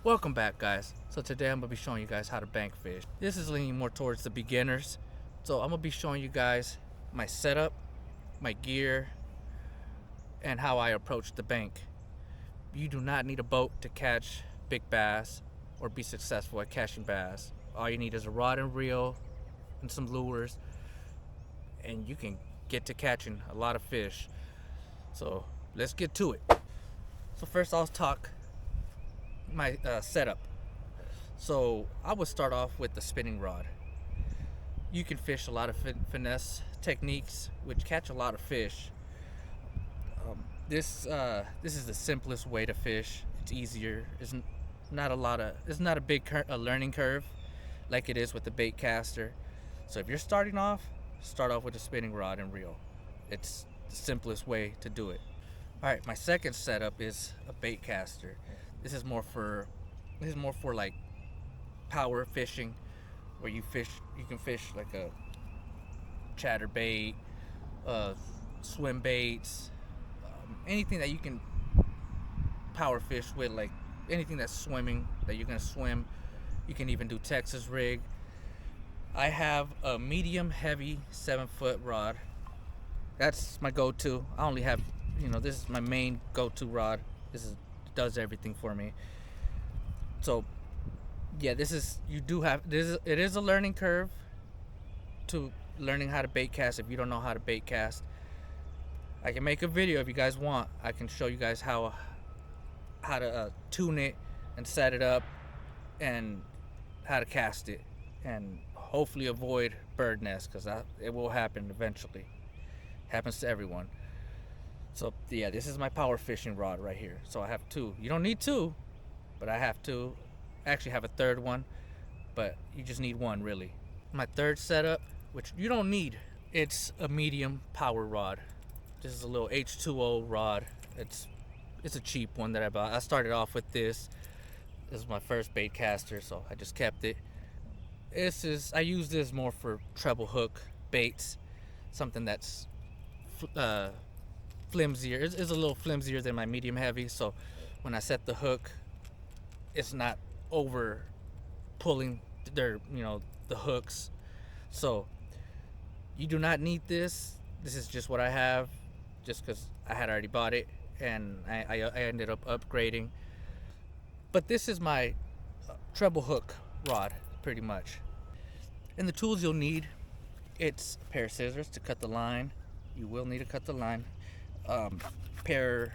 Welcome back, guys. So today I'm going to be showing you guys how to bank fish. This is leaning more towards the beginners. So I'm going to be showing you guys my setup, my gear, and how I approach the bank. You do not need a boat to catch big bass or be successful at catching bass. All you need is a rod and reel and some lures, and you can get to catching a lot of fish. So let's get to it. So first I'll talk my setup. So I would start off with the spinning rod. You can fish a lot of finesse techniques, which catch a lot of fish. This is the simplest way to fish. It's easier. It's not a big learning curve like it is with the bait caster. So if you're starting off, start off with a spinning rod and reel. It's the simplest way to do it. All right, my second setup is a bait caster. This is more for like power fishing, where you can fish like a chatterbait, swim baits, anything that you can power fish with, like anything that's swimming that you're gonna swim. You can even do Texas rig. I have a medium heavy 7-foot rod. That's my go-to. I only have, this is my main go-to rod. Does everything for me. So yeah, it is a learning curve to learning how to bait cast. If you don't know how to bait cast, I can make a video if you guys want. I can show you guys how to tune it and set it up, and how to cast it, and hopefully avoid bird nests, because it will happen eventually. Happens to everyone. So yeah, this is my power fishing rod right here. So I have two. You don't need two, but I have two. I actually have a third one, but you just need one really. My third setup, which you don't need, it's a medium power rod. This is a little H2O rod. It's a cheap one that I bought. I started off with this. This is my first bait caster, so I just kept it. I use this more for treble hook baits, something that's flimsier. It's a little flimsier than my medium heavy, so when I set the hook, it's not over pulling the hooks. So you do not need this. This is just what I have, just because I had already bought it, and I ended up upgrading. But this is my treble hook rod, pretty much. And the tools you'll need, it's a pair of scissors to cut the line. You will need to cut the line. Pair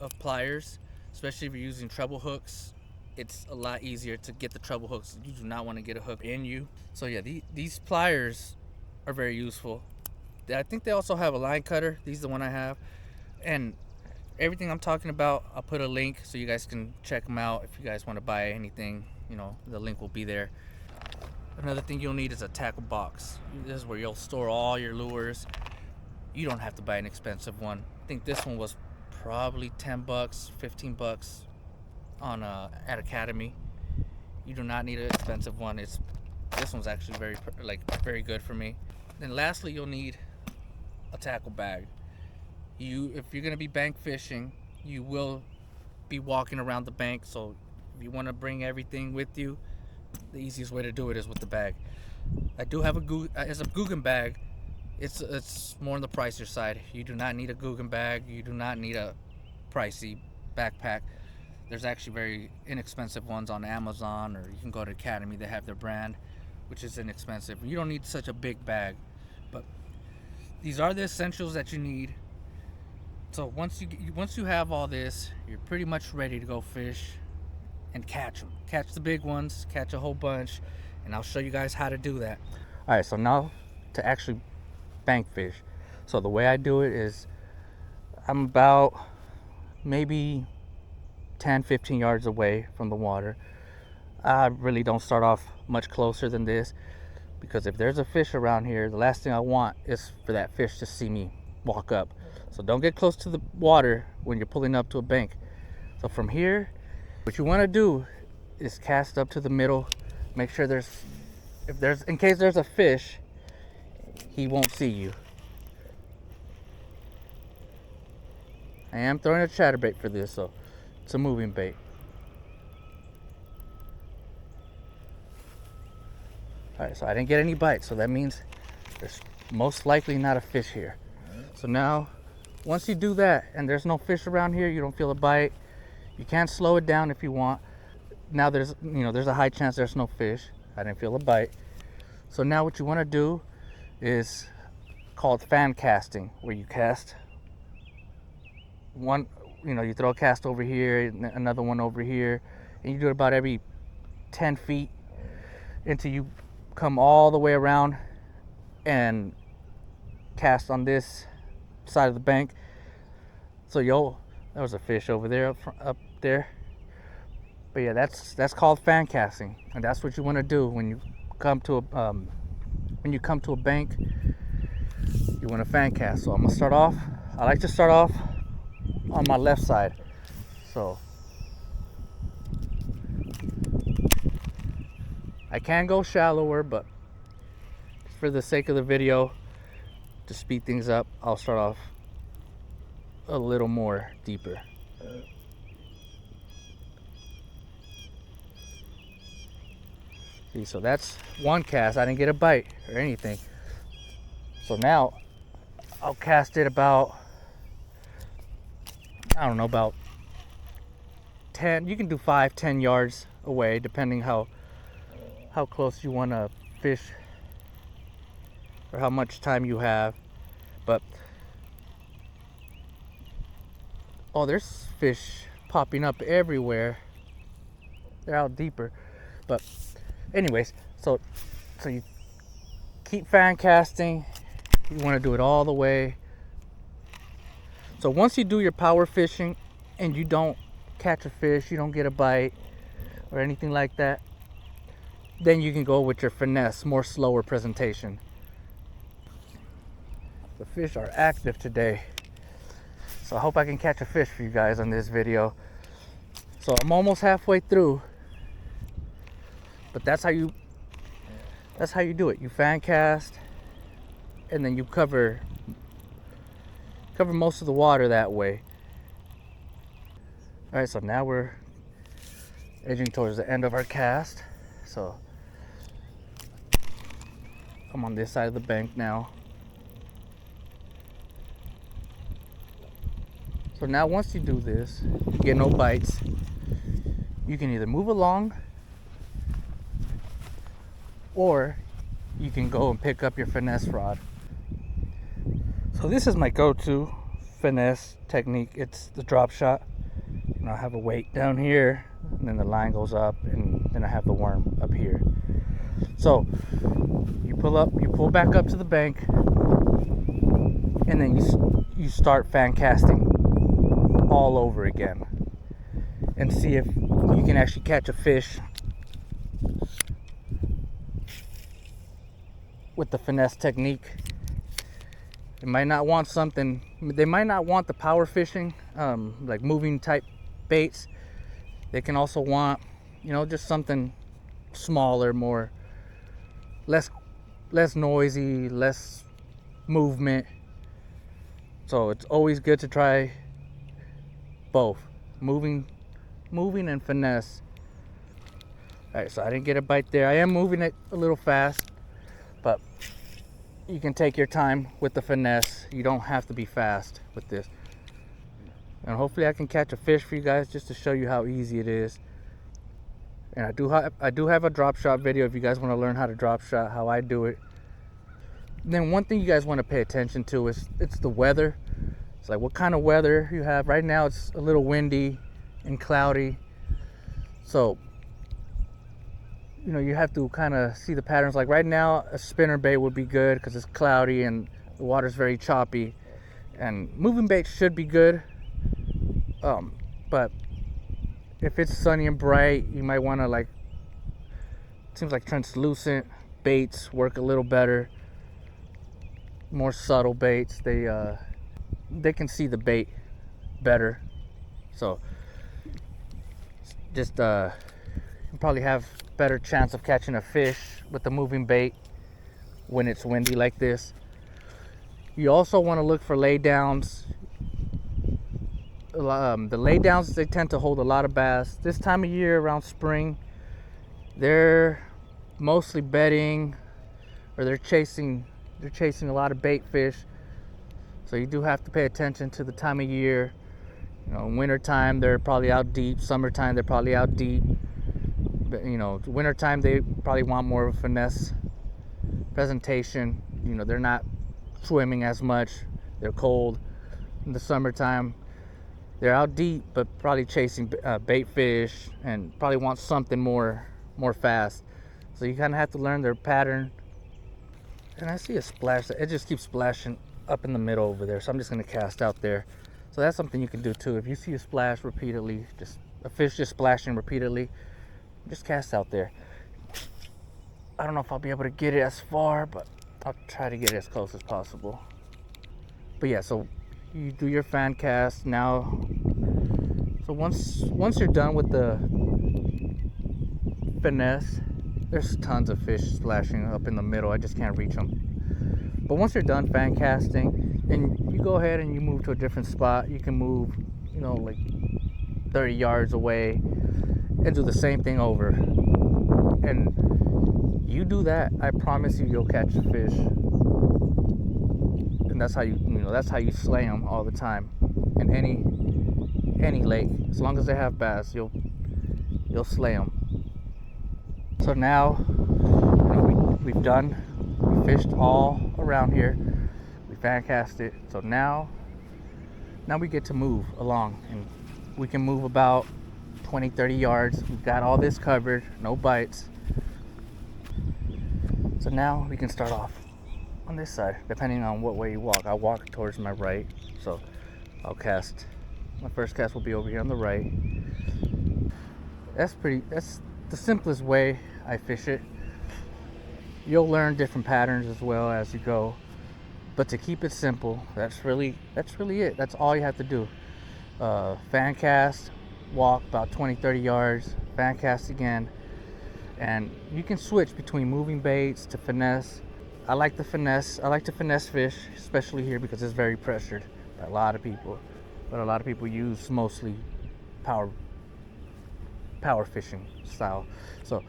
of pliers, especially if you're using treble hooks. It's a lot easier to get the treble hooks. You do not want to get a hook in you. So yeah, these pliers are very useful. I think they also have a line cutter. These are the one I have. And everything I'm talking about, I'll put a link so you guys can check them out. If you guys want to buy anything, the link will be there. Another thing you'll need is a tackle box. This is where you'll store all your lures. You don't have to buy an expensive one. I think this one was probably $10, $15 on at Academy. You do not need an expensive one. This one's actually very good for me. Then lastly, you'll need a tackle bag. If you're gonna be bank fishing, you will be walking around the bank, so if you want to bring everything with you, the easiest way to do it is with the bag. I do have it's a Guggen bag. It's more on the pricier side. You do not need a Guggen bag. You do not need a pricey backpack. There's actually very inexpensive ones on Amazon, or you can go to Academy. They have their brand, which is inexpensive. You don't need such a big bag, but these are the essentials that you need. So once you have all this, you're pretty much ready to go fish and catch them. Catch the big ones, catch a whole bunch, and I'll show you guys how to do that. All right, so now to actually bank fish. So the way I do it is I'm about maybe 10-15 yards away from the water. I really don't start off much closer than this, because if there's a fish around here, the last thing I want is for that fish to see me walk up. So don't get close to the water when you're pulling up to a bank. So from here, what you want to do is cast up to the middle. Make sure in case there's a fish, he won't see you. I am throwing a chatterbait for this, so it's a moving bait. All right, so I didn't get any bites, so that means there's most likely not a fish here. So now, once you do that and there's no fish around here, you don't feel a bite, you can slow it down if you want. Now there's a high chance there's no fish. I didn't feel a bite. So now what you want to do is called fan casting, where you cast one, you throw a cast over here, another one over here, and you do it about every 10 feet until you come all the way around and cast on this side of the bank. So there was a fish over there, up there. But yeah, that's called fan casting, and that's what you want to do when you come to a bank. You want to fan cast. So I'm gonna start off. I like to start off on my left side. So I can go shallower, but for the sake of the video, to speed things up, I'll start off a little more deeper. See, so that's one cast. I didn't get a bite or anything. So now I'll cast it about, I don't know, about 10, you can do 5-10 yards away, depending how close you want to fish or how much time you have. But oh, there's fish popping up everywhere. They're out deeper. But anyways, so you keep fan casting. You want to do it all the way. So once you do your power fishing and you don't catch a fish, you don't get a bite or anything like that, then you can go with your finesse, more slower presentation. The fish are active today, so I hope I can catch a fish for you guys on this video. So I'm almost halfway through, but that's how you do it. You fan cast, and then you cover most of the water that way. All right, so now we're edging towards the end of our cast. So I'm on this side of the bank now. So now once you do this, you get no bites, you can either move along or you can go and pick up your finesse rod. So this is my go-to finesse technique. It's the drop shot. I have a weight down here, and then the line goes up, and then I have the worm up here. So you pull back up to the bank, and then you start fan casting all over again, and see if you can actually catch a fish with the finesse technique. They might not want the power fishing, like moving type baits. They can also want, just something smaller, less noisy, less movement. So it's always good to try both, moving and finesse. All right, so I didn't get a bite there. I am moving it a little fast, but you can take your time with the finesse. You don't have to be fast with this. And hopefully I can catch a fish for you guys, just to show you how easy it is. And I do have a drop shot video if you guys want to learn how to drop shot, how I do it. And then one thing you guys want to pay attention to is it's the weather. It's like what kind of weather you have. Right now it's a little windy and cloudy. So you have to kind of see the patterns. Like right now, a spinner bait would be good because it's cloudy and the water's very choppy. And moving bait should be good. But if it's sunny and bright, you might want to, it seems like translucent baits work a little better. More subtle baits, they can see the bait better. So just you probably have better chance of catching a fish with the moving bait when it's windy like this. You also want to look for laydowns. The laydowns, they tend to hold a lot of bass. This time of year, around spring, they're mostly bedding, or they're chasing a lot of bait fish. So you do have to pay attention to the time of year. You know, wintertime they're probably out deep. Summertime they're probably out deep. But, you know, wintertime they probably want more of a finesse presentation. You know, they're not swimming as much. They're cold. In the summertime, they're out deep, but probably chasing bait fish and probably want something more fast. So you kind of have to learn their pattern. And I see a splash. It just keeps splashing up in the middle over there. So I'm just going to cast out there. So that's something you can do too. If you see a splash repeatedly, just a fish just splashing repeatedly, just cast out there. I don't know if I'll be able to get it as far, but I'll try to get it as close as possible. But yeah, so you do your fan cast now. So once you're done with the finesse, there's tons of fish splashing up in the middle. I just can't reach them. But once you're done fan casting, then you go ahead and you move to a different spot. You can move, you know, like 30 yards away and do the same thing over. And you do that, I promise you'll catch a fish. And that's how that's how you slay them all the time in any lake. As long as they have bass, you'll slay them. So now, you know, we fished all around here. We fan cast it. So now we get to move along, and we can move about 20-30 yards. We've got all this covered, no bites. So now we can start off on this side, depending on what way you walk. I walk towards my right, so I'll cast. My first cast will be over here on the right. That's the simplest way I fish it. You'll learn different patterns as well as you go, but to keep it simple, that's really it. That's all you have to do. Fan cast, walk about 20-30 yards, fan cast again, and you can switch between moving baits to finesse. I like to finesse fish, especially here because it's very pressured by a lot of people. But a lot of people use mostly power fishing style. So,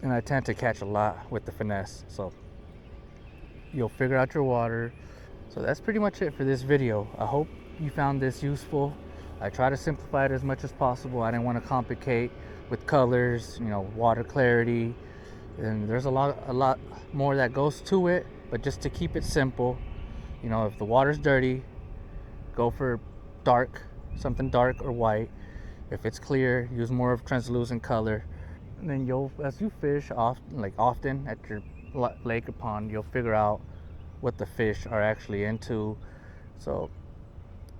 and I tend to catch a lot with the finesse. So you'll figure out your water. So that's pretty much it for this video. I hope you found this useful. I try to simplify it as much as possible. I didn't want to complicate with colors, you know, water clarity, and there's a lot more that goes to it. But just to keep it simple, you know, if the water's dirty, go for something dark or white. If it's clear, use more of translucent color. And then as you fish often at your lake or pond, you'll figure out what the fish are actually into. So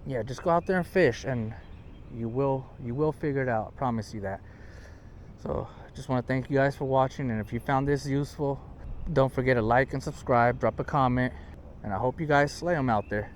yeah, just go out there and fish, and you will figure it out. I promise you that. So I just want to thank you guys for watching, and if you found this useful, don't forget to like and subscribe, drop a comment, and I hope you guys slay them out there.